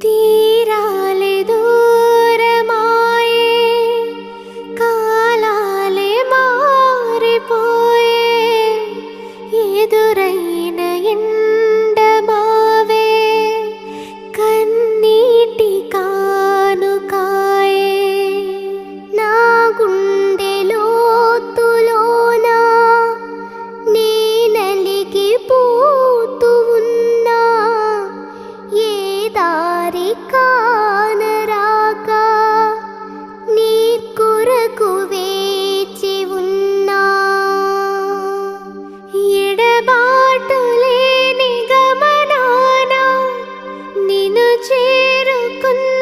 తీరాలే దూరమాయే, కాలాలే మారిపోయే, ఎదురైన ఎండమావే కన్నీటి కానుకాయే. నా గుండె లోతులోన నీ నలిగిపోతూ ఉన్నా, ఏ దారి కానరాక నీ కొరకు వేచి ఉన్నా. ఎడబాటు లేని గమనాన నిన్ను చేరుకున్నా,